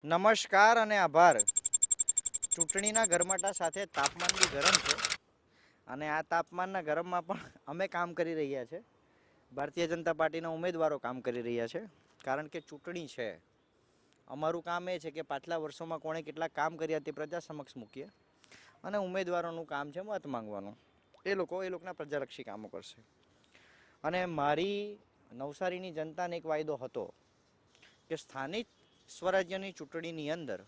નમસ્કાર અને આભાર. ચૂંટણીના ગરમાટા સાથે તાપમાન બી ગરમ છે અને આ તાપમાનના ગરમમાં પણ અમે કામ કરી રહ્યા છે. ભારતીય જનતા પાર્ટીના ઉમેદવારો કામ કરી રહ્યા છે કારણ કે ચૂંટણી છે. અમારું કામ એ છે કે પાછલા વર્ષોમાં કોણે કેટલા કામ કર્યા તે પ્રજા સમક્ષ મૂકીએ અને ઉમેદવારોનું કામ છે મત માંગવાનું. એ લોકોના પ્રજાલક્ષી કામો કરશે. અને મારી નવસારીની જનતાને એક વાયદો હતો કે સ્થાનિક સ્વરાજ્યની ચૂંટણીની અંદર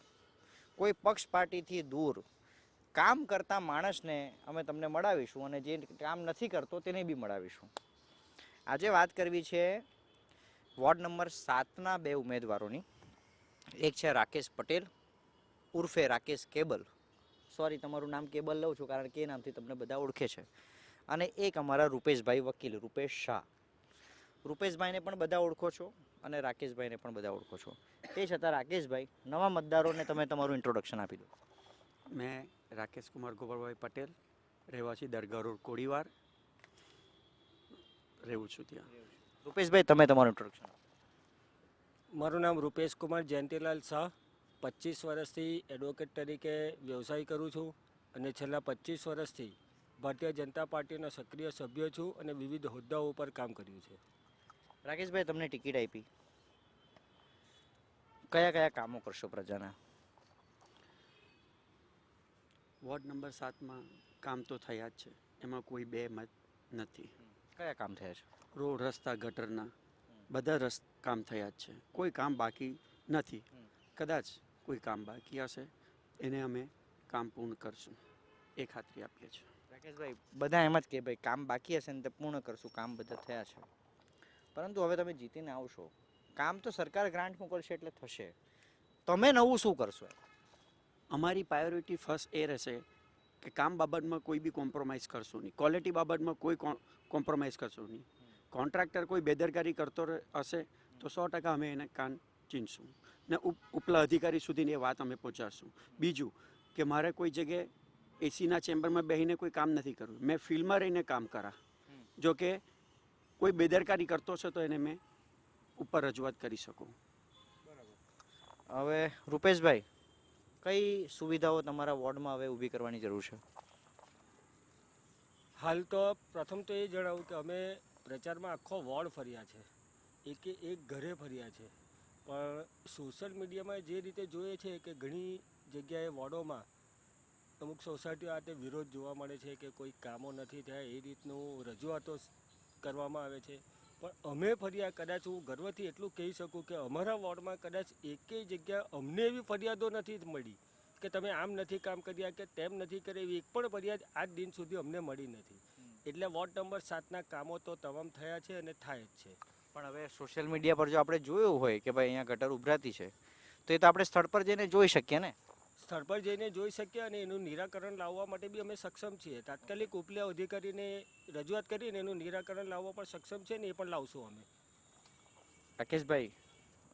કોઈ પક્ષ પાર્ટીથી દૂર કામ કરતા માણસને અમે તમને મળાવીશું અને જે કામ નથી કરતો તેને બી મળાવીશું. આજે વાત કરવી છે વોર્ડ નંબર 7ના બે ઉમેદવારોની. એક છે રાકેશ પટેલ ઉર્ફે રાકેશ કેબલ. સોરી, તમારું નામ કેબલ લઉં છું કારણ કે એ નામથી તમને બધા ઓળખે છે. અને એક અમારા રૂપેશભાઈ વકીલ રૂપેશ શાહ. રૂપેશભાઈને પણ બધા ઓળખો છો અને રાકેશભાઈને પણ બધા ઓળખો છો. તે છતાં રાકેશભાઈ, નવા મતદારોને તમે તમારું ઇન્ટ્રોડક્શન આપી દો. मैं राकेश कुमार गोपालभाई पटेल, રહેવાસી દરગાહ રોડ કોડીવાર, રહું છું ત્યાં. રૂપેશભાઈ, તમે તમારું ઇન્ટ્રોડક્શન આપો. મારું નામ રૂપેશ કુમાર જયંતિલાલ શાહ. 25 વર્ષથી એડવોકેટ તરીકે વ્યવસાય કરું છું અને છેલ્લા 25 વર્ષથી ભારતીય જનતા પાર્ટીનો સક્રિય સભ્ય છું અને વિવિધ હોદ્દાઓ ઉપર કામ કર્યું છે. રાકેશભાઈ, તમને ટિકિટ આપી, કયા કયા કામો કરશો પ્રજાના? વોર્ડ નંબર 7માં કામ તો થયા જ છે, એમાં કોઈ બે મત નથી. કયા કામ થયા છે? રોડ, રસ્તા, ગટરના બધા કામ થયા જ છે. કોઈ કામ બાકી નથી. કદાચ કોઈ કામ બાકી હશે એને અમે કામ પૂર્ણ કરશું એ ખાતરી આપીએ છીએ. રાકેશભાઈ, બધા એમ જ કે ભાઈ કામ બાકી હશે ને તે પૂર્ણ કરશું, કામ બધા થયા છે. પરંતુ હવે તમે જીતીને આવશો, કામ તો સરકાર ગ્રાન્ટ મોકલશે એટલે થશે. તમે નવું શું કરશો? અમારી પ્રાયોરિટી ફર્સ્ટ એ રહેશે કે કામ બાબતમાં કોઈ બી કોમ્પ્રોમાઇઝ કરશું નહીં, ક્વોલિટી બાબતમાં કોઈ કોમ્પ્રોમાઇઝ કરશું નહીં. કોન્ટ્રાક્ટર કોઈ બેદરકારી કરતો હશે તો 100% અમે એને કાન ચીનશું ને ઉપલા અધિકારી સુધીની એ વાત અમે પહોંચાડશું. બીજું કે મારે કોઈ જગ્યાએ એસીના ચેમ્બરમાં બેસીને કોઈ કામ નથી કરવું, મેં ફિલ્ડમાં રહીને કામ કરા. જો કે કોઈ બેદરકારી કરતો હશે તો એને મેં ઉપર રજૂઆત કરી શકું. હવે રૂપેશભાઈ, કઈ સુવિધાઓ તમારા વોર્ડમાં હવે ઊભી કરવાની જરૂર છે? હાલ તો પ્રથમ તો એ જણાવું કે અમે પ્રચારમાં આખો વોર્ડ ફર્યા છે, એક ઘરે ફર્યા છે, પણ સોશિયલ મીડિયામાં જે રીતે જોઈએ છે કે ઘણી જગ્યાએ વોર્ડોમાં અમુક સોસાયટીઓ આ તે વિરોધ જોવા મળે છે કે કોઈ કામો નથી થયા એ રીતનું રજૂઆતો કરવામાં આવે છે. પણ અમે ફર્યા, કદાચ હું ગર્વથી એટલું કહી શકું કે અમારા વોર્ડમાં કદાચ એકેય જગ્યા અમને એવી ફરિયાદો નથી મળી કે તમે આમ નથી કામ કર્યા કે તેમ નથી કર્યા, એવી એક પણ ફરિયાદ આજ દિન સુધી અમને મળી નથી. એટલે વોર્ડ નંબર 7ના કામો તો તમામ થયા છે અને થાય જ છે. પણ હવે સોશિયલ મીડિયા પર જો આપણે જોયું હોય કે ભાઈ અહીંયા ગટર ઉભરાતી છે તો એ તો આપણે સ્થળ પર જઈને જોઈ શકીએ ને. સ્થળ પર જઈને જોઈ શકીએ અને એનું નિરાકરણ લાવવા માટે બી અમે સક્ષમ છીએ. તાત્કાલિક ઉપલા અધિકારીને રજૂઆત કરીને એનું નિરાકરણ લાવવા પણ સક્ષમ છે ને એ પણ લાવશું અમે. રાકેશભાઈ,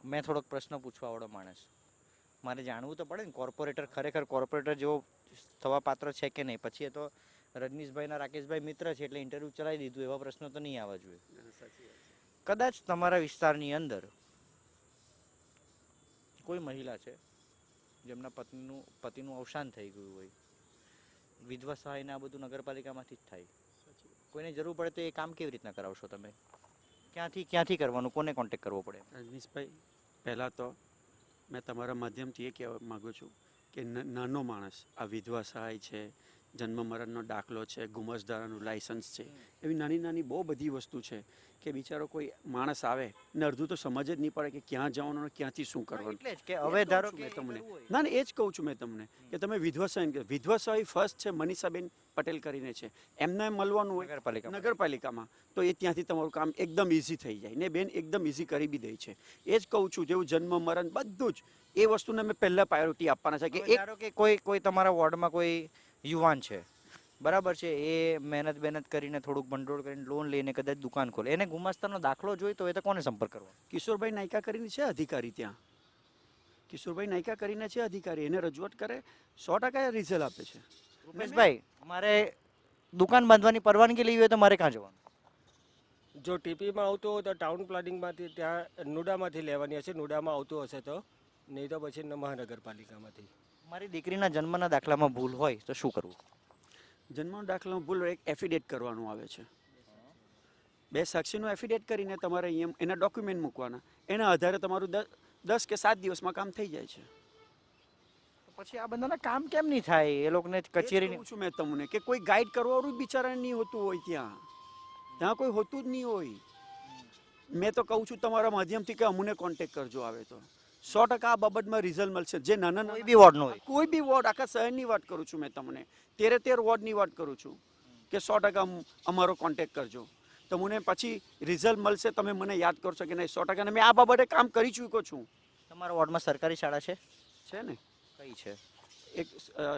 મેં થોડોક પ્રશ્ન પૂછવાવાળો માણસ, મારે જાણવું તો પડે ને કોર્પોરેટર ખરેખર કોર્પોરેટર જેવો થવા પાત્ર છે કે નહીં. પછી એ તો રજનીશભાઈના રાકેશભાઈ મિત્ર છે એટલે ઇન્ટરવ્યૂ ચલાવી દીધું, એવા પ્રશ્નો તો નહીં આવવા જોઈએ. કદાચ તમારા વિસ્તારની અંદર કોઈ મહિલા છે જેમના પતિનું અવસાન થઈ ગયું હોય, વિધવા સહાયને આ બધું નગરપાલિકામાંથી જ થાય, કોઈને જરૂર પડે તો એ કામ કેવી રીતના કરાવશો તમે? ક્યાંથી કરવાનું, કોને કોન્ટેક્ટ કરવો પડે? રજનીશભાઈ, પહેલાં તો મેં તમારા માધ્યમથી એ કહેવા માગું છું કે નાનો માણસ આ વિધવા સહાય છે, જન્મ મરણનો દાખલો છે, ગુમસધારાનું લાયસન્સ છે, એવી નાની નાની બહુ બધી વસ્તુ છે કે બિચારો કોઈ માણસ આવે ને અડધું તો સમજ જ નહીં પડે કે ક્યાં જવાનું, ક્યાંથી શું કરવાનું. એટલે જ કે હવે ધારો કે તમને ના એ જ કહું છું મેં તમને કે તમે વિધવા સહાય, વિધવા સહાય ફર્સ્ટ છે મનીષાબેન પટેલ કરીને છે, એમને મળવાનું હોય નગરપાલિકામાં તો એ ત્યાંથી તમારું કામ એકદમ ઇઝી થઈ જાય ને બેન એકદમ ઇઝી કરી બી દે છે. એ જ કહું છું, જેવું જન્મ મરણ બધું જ એ વસ્તુને અમે પહેલાં પ્રાયોરિટી આપવાના છે. કે ધારો કે કોઈ તમારા વોર્ડમાં કોઈ યુવાન છે, બરાબર છે, એ મહેનત કરીને થોડુંક ભંડોળ કરીને લોન લઈને કદાચ દુકાન ખોલે, એને ગુમાસ્તાનો દાખલો જોઈતો હોય તો કોને સંપર્ક કરવો? કિશોરભાઈ નાયકા કરીને છે અધિકારી ત્યાં, કિશોરભાઈ નાયકા કરીને છે અધિકારી, એને રજૂઆત કરે 100% રિઝલ્ટ આપે છે. ઉમેશભાઈ, મારે દુકાન બાંધવાની પરવાનગી લેવી હોય તો મારે ક્યાં જવાનું? જો ટીપીમાં આવતું હોય તો ટાઉન પ્લાનિંગમાંથી ત્યાં નુડામાંથી લેવાની હશે, નુડામાં આવતું હશે તો નહીં તો પછી મહાનગરપાલિકામાંથી. મારી દીકરીના જન્મના દાખલામાં ભૂલ હોય તો શું કરવું? જન્મનો દાખલો ભૂલ એક એફિડેટ કરવાનું આવે છે. 2 સાક્ષીનું એફિડેટ કરીને તમારે અહીંયા એના ડોક્યુમેન્ટ મૂકવાના, એના આધારે તમારું 10 કે 7 દિવસમાં કામ થઈ જાય છે. તો પછી આ બધાના કામ કેમ નહીં થાય? એ લોકોને કચેરી કહું છું મેં તમને કે કોઈ ગાઈડ કરવાનું જ બિચારાને નહીં હોતું હોય, ત્યાં કોઈ હોતું જ નહીં હોય. મેં તો કહું છું તમારા માધ્યમથી કે અમને કોન્ટેક્ટ કરજો આવે તો 100% આ બાબતમાં રિઝલ્ટ મળશે. જે નાના કોઈ નાના બી વોર્ડનો હોય. કોઈ બી વોર્ડ, આખા શહેરની વાત કરું છું મેં તમને, 13 વોર્ડની વાત કરું છું કે 100% અમારો કોન્ટેક્ટ કરજો. તમને પછી રિઝલ્ટ મળશે, તમે મને યાદ કરશો કે નહીં 100%. મેં આ બાબતે કામ કરી ચૂક્યો છું. તમારા વોર્ડમાં સરકારી શાળા છે? છે ને, કઈ છે? એક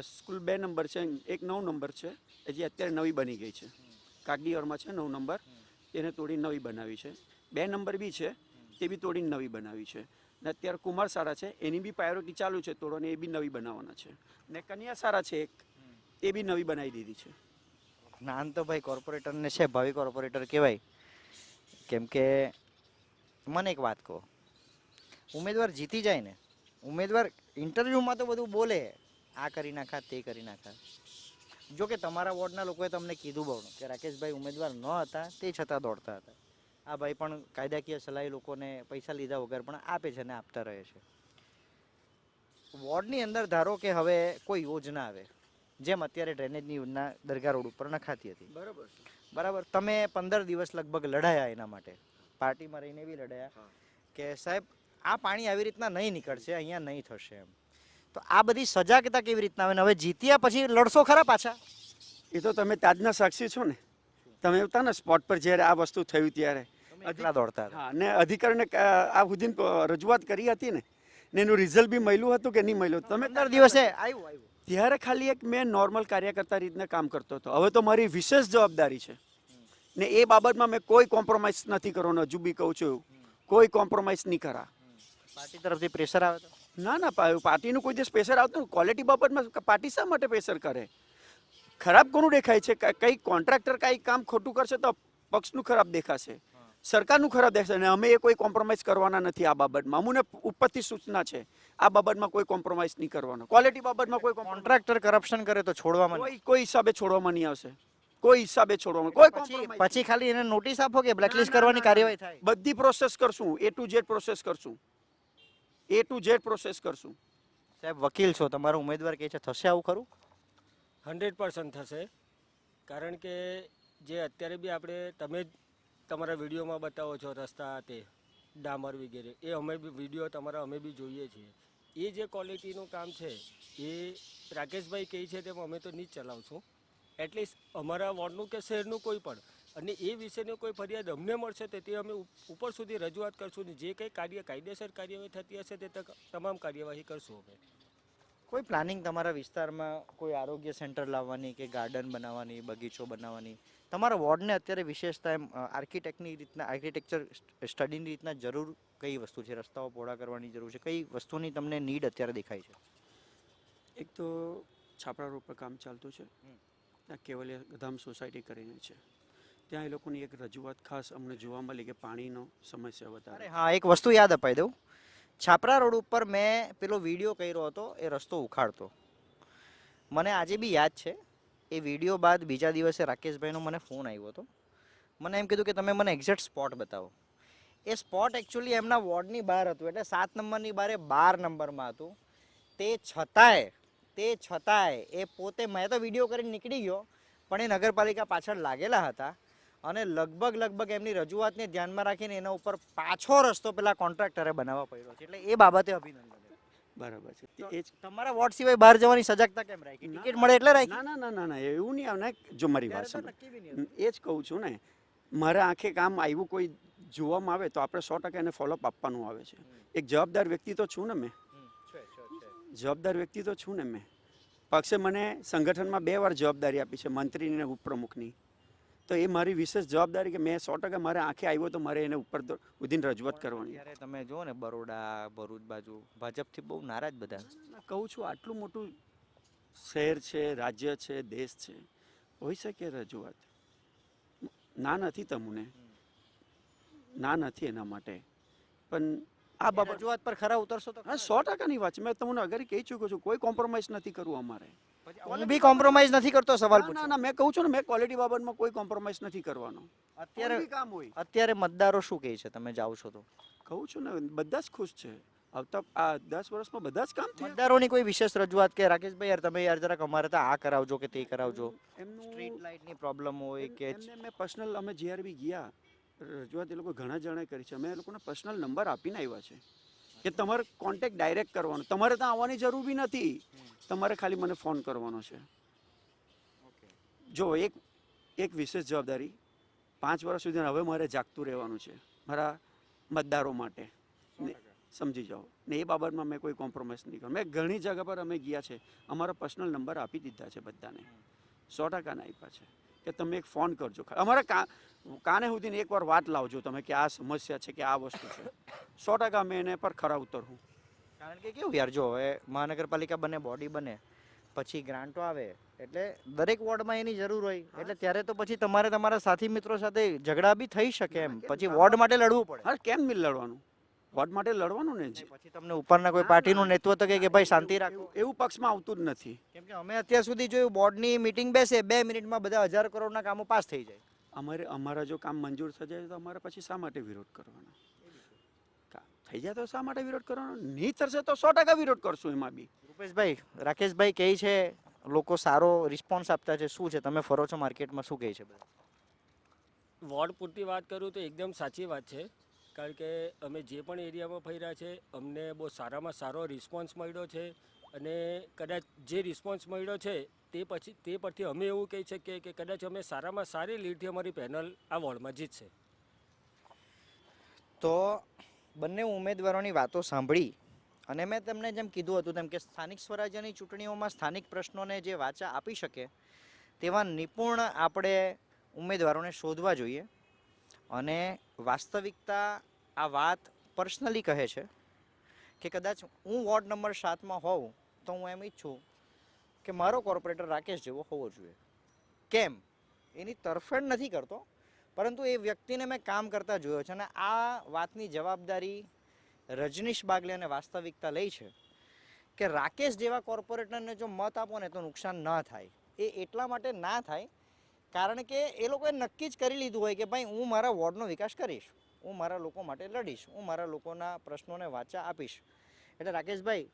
સ્કૂલ 2 નંબર છે, એક 9 નંબર છે, હજી અત્યારે નવી બની ગઈ છે. કાગડીઓરમાં છે 9 નંબર, તેને તોડીને નવી બનાવી છે. 2 નંબર બી છે, તે બી તોડીને નવી બનાવી છે. ને અત્યારે કુમાર શાળા છે, એની બી પ્રાયોરિટી ચાલુ છે તોડવાની, એ બી નવી બનાવવાના છે. ને કન્યા શાળા છે એક, એ બી નવી બનાવી દીધી છે. જ્ઞાન તો ભાઈ કોર્પોરેટરને છે, ભાવિ કોર્પોરેટર કહેવાય. કેમ કે મને એક વાત કહો, ઉમેદવાર જીતી જાય ને, ઉમેદવાર ઇન્ટરવ્યૂમાં તો બધું બોલે, આ કરી નાખા તે કરી નાખા. જો કે તમારા વોર્ડના લોકોએ તમને કીધું બહુ કે રાકેશભાઈ ઉમેદવાર ન હતા તે છતાં દોડતા હતા. આ ભાઈ પણ કાયદાકીય સલાહ લોકોને પૈસા લીધા વગર પણ આપે છે ને આપતા રહે છે. વોર્ડની અંદર ધારો કે હવે કોઈ યોજના આવે, જેમ અત્યારે ડ્રેનેજની યોજના દરગાહ રોડ ઉપર નખાતી હતી, બરાબર. બરાબર, તમે 15 દિવસ લગભગ લડાયા એના માટે, પાર્ટીમાં રહીને બી લડાયા કે સાહેબ આ પાણી આવી રીતના નહીં નીકળશે, અહીંયા નહીં થશે એમ. તો આ બધી સજાગતા કેવી રીતના આવે? હવે જીત્યા પછી લડશો ખરા પાછા? એ તો તમે તાજના સાક્ષી છો ને, તમે હતા ને સ્પોટ પર જ્યારે આ વસ્તુ થયું ત્યારે. એટલા દોડતા હતા. હા, ને અધિકારીને આ સુધી રજૂઆત કરી હતી ને એનું રિઝલ્ટ બી મળ્યું હતું કે નહીં મળ્યું? તમે 15 દિવસે આવ્યું. ત્યારે ખાલી એક મેં નોર્મલ કાર્યકર્તા રીતને કામ કરતો હતો. હવે તો મારી વિશેષ જવાબદારી છે ને એ બાબતમાં મેં કોઈ કોમ્પ્રોમાઇઝ નથી કરવાનો. હજુ બી કહું છું, કોઈ કોમ્પ્રોમાઇઝ નહીં કરા. પાર્ટી તરફથી પ્રેશર આવે તો? ના, પાર્ટીનું કોઈ દિવસ પ્રેશર આવતું નથી. ક્વોલિટી બાબતમાં પાર્ટી શા માટે પ્રેશર કરે? ખરાબ કોનું દેખાય છે? કઈ કોન્ટ્રાક્ટર કઈ કામ ખોટું કરશે તો પક્ષનું ખરાબ દેખાશે, સરકારનું ખરાબ દેખાશે. અને અમે એ કોઈ કોમ્પ્રોમાઇઝ કરવાના નથી આ બાબતમાં. અમને ઉપરથી સૂચના છે, આ બાબતમાં કોઈ કોમ્પ્રોમાઇઝ નહીં કરવાનો. ક્વોલિટી બાબતમાં કોઈ કોન્ટ્રાક્ટર કરપ્શન કરે તો છોડવામાં કોઈ હિસાબે છોડવામાં નહીં આવશે. કોઈ હિસાબે છોડવામાં કોઈ compromise પછી ખાલી એને નોટિસ આપો કે બ્લેકલિસ્ટ કરવાની કાર્યવાહી થાય? બધી પ્રોસેસ કરશું, A to Z પ્રોસેસ કરશું. A to Z પ્રોસેસ કરશું. સાહેબ વકીલ છો, તમારો ઉમેદવાર કહે છે થશે આવું ખરું? 100% થશે. કારણ કે જે અત્યારે બી તમે જ તમારા વિડીયોમાં બતાવો છો રસ્તા તે ડામર વગેરે, એ અમે બી વિડીયો તમારા અમે બી જોઈએ છીએ. એ જે ક્વોલિટીનું કામ છે એ રાકેશભાઈ કહે છે તેમ અમે તો નહીં જ ચલાવશું. એટલીસ્ટ અમારા વોર્ડનું કે શહેરનું કોઈ પણ, અને એ વિશેની કોઈ ફરિયાદ અમને મળશે તો તે અમે ઉપર સુધી રજૂઆત કરશું ને જે કંઈ કાયદેસર કાર્યવાહી થતી હશે તે તમામ કાર્યવાહી કરશું અમે. કોઈ પ્લાનિંગ તમારા વિસ્તારમાં કોઈ આરોગ્ય સેન્ટર લાવવાની કે ગાર્ડન બનાવવાની, બગીચો બનાવવાની? તમારા વોર્ડને અત્યારે વિશેષતા એમ આર્કિટેક્ચર સ્ટડીની રીતના જરૂર કઈ વસ્તુ છે? રસ્તાઓ પહોળા કરવાની જરૂર છે? કઈ વસ્તુની તમને નીડ અત્યારે દેખાય છે? એક તો છાપરા રોડ પર કામ ચાલતું છે, ત્યાં કેવલિયા ગધામ સોસાયટી કરીને છે, ત્યાં એ લોકોની એક રજૂઆત ખાસ અમને જોવા મળી કે પાણીનો સમસ્યા વધારે. અરે હા, એક વસ્તુ યાદ અપાઈ દઉં. છાપરા રોડ ઉપર મેં પેલો વિડીયો કર્યો હતો, એ રસ્તો ઉખાડતો. મને આજે બી યાદ છે. એ વિડીયો બાદ બીજા દિવસે રાકેશભાઈનો મને ફોન આવ્યો હતો. મને એમ કીધું કે તમે મને એક્ઝેક્ટ સ્પોટ બતાવો. એ સ્પોટ એકચ્યુઅલી એમના વોર્ડની બહાર હતું, એટલે 7 નંબરની બારે 12 નંબરમાં હતું. તે છતાંય એ પોતે, મેં તો વિડીયો કરીને નીકળી ગયો, પણ એ નગરપાલિકા પાછળ લાગેલા હતા અને લગભગ એમની રજૂઆતને ધ્યાનમાં રાખીને એના ઉપર પાછો રસ્તો પેલા કોન્ટ્રાક્ટરે બનાવવા પડ્યો છે. એટલે એ બાબતે અભિનંદન. બરાબર છે. એ જ તમારા વોર્ડ સિવાય બહાર જવાની સજાગતા કેમ રાખી? ટિકિટ મળે એટલે રાખી? ના, એવું નહીં આવે ને. જો મારી વાત ત્યારે તો સાંભળો, નક્કી બી નહીં હતું. એ જ કહું છું ને, મારા આંખે કામ આવ્યું કોઈ જોવામાં આવે તો આપણે 100% એને ફોલોઅપ આપવાનું આવે છે. એક જવાબદાર વ્યક્તિ તો છું ને મેં, જવાબદાર વ્યક્તિ તો છું ને મેં. પક્ષે મને સંગઠનમાં 2 વાર જવાબદારી આપી છે, મંત્રીની અને ઉપપ્રમુખની. તો એ મારી વિશેષ જવાબદારી કે મેં 100% મારે આંખે આવ્યો તો મારે એને ઉપર ઉધીને રજૂઆત કરવાની. ત્યારે તમે જુઓ ને બરોડા, ભરૂચ બાજુ ભાજપથી બહુ નારાજ બધા. કહું છું, આટલું મોટું શહેર છે, રાજ્ય છે, દેશ છે, હોઈ શકે રજૂઆત. ના નથી તમને, ના નથી એના માટે, પણ આ બાબત રજૂઆત પર ખરા ઉતરશો તો હા 100%ની વાત છે. મેં તમને અગર કહી ચૂક્યો છું, કોઈ કોમ્પ્રોમાઇઝ નથી કરવું અમારે. હું બી કોમ્પ્રોમાઇઝ નથી કરતો, સવાલ ના પૂછ્યો. ના, મેં કહું છું ને, મેં ક્વોલિટી બાબતમાં કોઈ કોમ્પ્રોમાઇઝ નથી કરવાનો. અત્યારે કોઈ બી કામ હોય, અત્યારે મતદારો શું કહે છે તમે જાઓ છો તો? કહું છું ને, બધા જ ખુશ છે. આવતા આ 10 વર્ષમાં બધા જ કામ થયા. મતદારોની કોઈ વિશેષ રજૂઆત કે રાકેશભાઈ યાર તમે યાર જરાક અમારે ત્યાં આ કરાવજો કે તે કરાવજો, એમનું સ્ટ્રીટ લાઇટની પ્રોબ્લેમ હોય કે એમને મેં પર્સનલ, અમે જીઆરબી ગયા રજૂઆત એ લોકો ઘણા જણાએ કરી છે. અમે એ લોકોને પર્સનલ નંબર આપીને આવ્યા છે કે તમારે કોન્ટેક્ટ ડાયરેક્ટ કરવાનો, તમારે ત્યાં આવવાની જરૂર બી નથી, તમારે ખાલી મને ફોન કરવાનો છે. જો એક વિશેષ જવાબદારી 5 વર્ષ સુધી હવે મારે જાગતું રહેવાનું છે મારા મતદારો માટે, સમજી જાઓ ને. એ બાબતમાં મેં કોઈ કોમ્પ્રોમાઇઝ નહીં કર્યું. મેં ઘણી જગ્યા પર અમે ગયા છે, અમારા પર્સનલ નંબર આપી દીધા છે બધાને, 100% આપ્યા છે કે તમે એક ફોન કરજો. અમારા કાને સુધીને એકવાર વાત લાવજો તમે કે આ સમસ્યા છે કે આ વસ્તુ છે. 100% અમે એને પર ખરા ઉતરવું. કારણ કે કેવું યાર, જો હવે મહાનગરપાલિકા બને, બોડી બને, પછી ગ્રાન્ટો આવે એટલે દરેક વોર્ડમાં એની જરૂર હોય, એટલે ત્યારે તો પછી તમારે તમારા સાથી મિત્રો સાથે ઝઘડા બી થઈ શકે એમ, પછી વોર્ડ માટે લડવું પડે. હા, કેમ નહીં લડવાનું? વોટ માટે લડવાનું ને. પછી તમને ઉપરના કોઈ પાર્ટીનું નેતૃત્વ કહે કે ભાઈ શાંતિ રાખો, એવું પક્ષમાં આવતું જ નથી. કેમ કે અમે અત્યાર સુધી જોયું બોર્ડની મીટિંગ બેસે 2 મિનિટમાં બધા 1000 કરોડના કામો પાસ થઈ જાય. અમારા જો કામ મંજૂર થઈ જાય તો અમારે પછી શા માટે વિરોધ કરવાનો? થઈ જાય તો શા માટે વિરોધ કરવાનો? નહીં થશે તો 100% વિરોધ કરશું એમાં બી. રૂપેશભાઈ, રાકેશભાઈ કહે છે લોકો સારો રિસ્પોન્સ આપતા છે, શું છે તમે ફરો છો માર્કેટમાં, શું કહે છે બધા? વોર્ડ પૂરતી વાત કરું તો એકદમ સાચી વાત છે. કારણ કે અમે જે પણ એરિયામાં ફર્યા છે, અમને બહુ સારામાં સારો રિસ્પોન્સ મળ્યો છે. અને કદાચ જે રિસ્પોન્સ મળ્યો છે તે પરથી અમે એવું કહી શકીએ કે કદાચ અમે સારામાં સારી લીડથી અમારી પેનલ આ વોર્ડમાં જીતશે. તો બંને ઉમેદવારોની વાતો સાંભળી અને મેં તમને જેમ કીધું હતું તેમ કે સ્થાનિક સ્વરાજ્યની ચૂંટણીઓમાં સ્થાનિક પ્રશ્નોને જે વાચા આપી શકે તેવા નિપુણ આપણે ઉમેદવારોને શોધવા જોઈએ. અને વાસ્તવિકતા આ વાત પર્સનલી કહે છે કે કદાચ હું વોર્ડ નંબર 7માં હોઉં તો હું એમ ઈચ્છું કે મારો કોર્પોરેટર રાકેશ જેવો હોવો જોઈએ. કેમ? એની તરફેણ નથી કરતો, પરંતુ એ વ્યક્તિને મેં કામ કરતા જોયો છે અને આ વાતની જવાબદારી રજનીશ બાગલે અને વાસ્તવિકતા લઈ છે કે રાકેશ જેવા કોર્પોરેટરને જો મત આપો ને તો નુકસાન ન થાય. એ એટલા માટે ના થાય કારણ કે એ લોકોએ નક્કી જ કરી લીધું હોય કે ભાઈ હું મારા વોર્ડનો વિકાસ કરીશ, હું મારા લોકો માટે લડીશ, હું મારા લોકોના પ્રશ્નોને વાચા આપીશ. એટલે રાકેશભાઈ,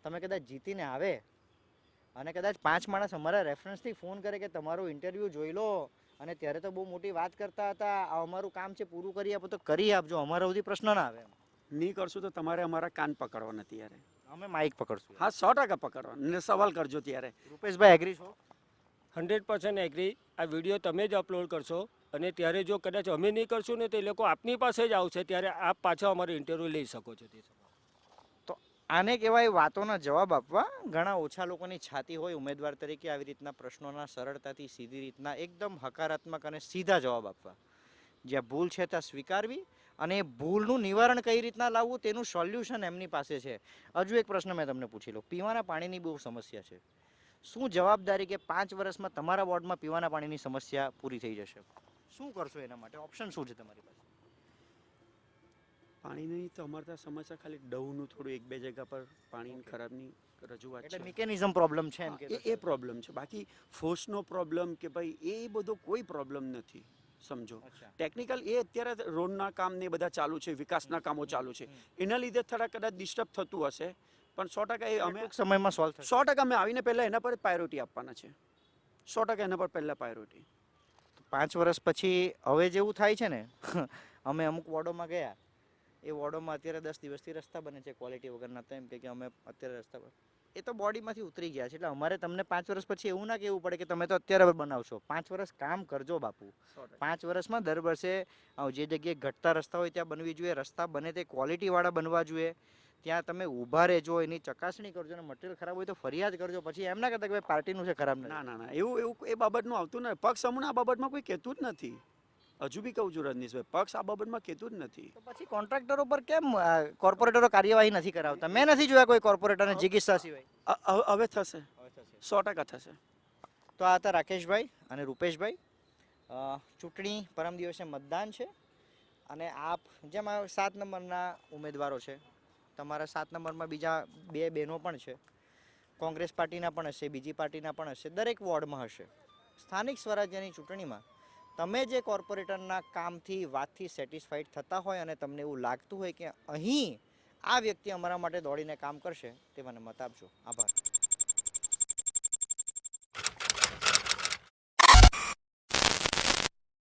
તમે કદાચ જીતીને આવે અને કદાચ 5 માણસ અમારા રેફરન્સથી ફોન કરે કે તમારું ઇન્ટરવ્યૂ જોઈ લો અને ત્યારે તો બહુ મોટી વાત કરતા હતા, આ અમારું કામ છે પૂરું કરી આપો, તો કરી આપજો, અમારા સુધી પ્રશ્ન ના આવે. નહીં કરશું તો તમારે અમારા કાન પકડવાના ત્યારે. અમે માઇક પકડશું. હા, 100% પકડવાના ને સવાલ કરજો ત્યારે. રૂપેશભાઈ એગ્રી છો? 100% એગ્રી. આ વિડીયો તમે જ અપલોડ કરશો અને ત્યારે જો કદાચ અમે નહીં કરશું ને તો એ લોકો આપની પાસે જ આવશે, ત્યારે આપ પાછા અમારો ઇન્ટરવ્યૂ લઈ શકો છો. તે તો આને કહેવાય વાતોના જવાબ આપવા. ઘણા ઓછા લોકોની છાતી હોય ઉમેદવાર તરીકે આવી રીતના પ્રશ્નોના સરળતાથી સીધી રીતના એકદમ હકારાત્મક અને સીધા જવાબ આપવા. જ્યાં ભૂલ છે ત્યાં સ્વીકારવી અને એ ભૂલનું નિવારણ કઈ રીતના લાવવું તેનું સોલ્યુશન એમની પાસે છે. હજુ એક પ્રશ્ન મેં તમને પૂછી લો. પીવાના પાણીની બહુ સમસ્યા છે. શું જવાબદારી કે 5 વર્ષમાં તમારા વોર્ડમાં પીવાના પાણીની સમસ્યા પૂરી થઈ જશે? શું કરશો એના માટે? ઓપ્શન શું છે તમારી પાસે? પાણીની તો અમારે ત્યાં સમસ્યા ખાલી ડવનું થોડું 1-2 જગ્યા પર પાણીની ખરાબની રજૂઆત એટલે છે. મિકેનિઝમ પ્રોબ્લેમ છે એમ કે એ પ્રોબ્લેમ છે. બાકી ફોર્સનો પ્રોબ્લેમ કે ભાઈ એ બધો કોઈ પ્રોબ્લેમ નથી. સમજો ટેકનિકલ એ અત્યારે રોડના કામ ને બધા ચાલુ છે, વિકાસના કામો ચાલુ છે, એના લીધે થોડા કદાચ ડિસ્ટર્બ થતું હશે, પણ 100% એ અમે સમયમાં સોલ્વ થશે. 100% અમે આવીને પહેલા એના પર પ્રાયોરિટી આપવાના છે. 100% એના પર પહેલા પ્રાયોરિટી. 5 વર્ષ પછી હવે જેવું થાય છે ને, અમે અમુક વોર્ડોમાં ગયા, એ વોર્ડોમાં અત્યારે 10 દિવસથી રસ્તા બને છે ક્વોલિટી વગરના. તો એમ કે અમે અત્યારે રસ્તા પર, એ તો બોડીમાંથી ઉતરી ગયા છે. એટલે અમારે તમને 5 વર્ષ પછી એવું ના કહેવું પડે કે તમે તો અત્યારે બનાવશો. 5 વર્ષ કામ કરજો બાપુ. 5 વર્ષમાં દર વર્ષે જે જગ્યાએ ઘટતા રસ્તા હોય ત્યાં બનવી જોઈએ, રસ્તા બને તે ક્વોલિટીવાળા બનવા જોઈએ, ત્યાં તમે ઊભા રહેજો, એની ચકાસણી કરજો અને મટીરિયલ ખરાબ હોય તો ફરિયાદ કરજો. પછી એમ ના કહેતા કે ભાઈ પાર્ટીનું છે ખરાબ નથી. ના એવું એ બાબતનું આવતું નથી. પક્ષ હમણાં આ બાબતમાં કોઈ કહેતું જ નથી. હજુ બી કહું છું રજનીશભાઈ, પક્ષ આ બાબતમાં કહેતું જ નથી. તો પછી કોન્ટ્રાક્ટરો પર કેમ કોર્પોરેટરો કાર્યવાહી નથી કરાવતા? મેં નથી જોયા કોઈ કોર્પોરેટરને ચિકિત્સા સિવાય. હવે થશે, 100% થશે. તો આ હતા રાકેશભાઈ અને રૂપેશભાઈ. ચૂંટણી પરમ દિવસે મતદાન છે. અને આપ જેમાં 7 નંબરના ઉમેદવારો છે, તમારા 7 નંબરમાં બીજા 2 બહેનો પણ છે, કોંગ્રેસ પાર્ટીના પણ હશે, બીજી પાર્ટીના પણ હશે, દરેક વોર્ડમાં હશે. સ્થાનિક સ્વરાજ્યની ચૂંટણીમાં તમે જે કોર્પોરેટરના કામથી વાતથી સેટિસ્ફાઈડ થતા હોય અને તમને એવું લાગતું હોય કે અહીં આ વ્યક્તિ અમારા માટે દોડીને કામ કરશે, તે મને મત આપજો. આભાર.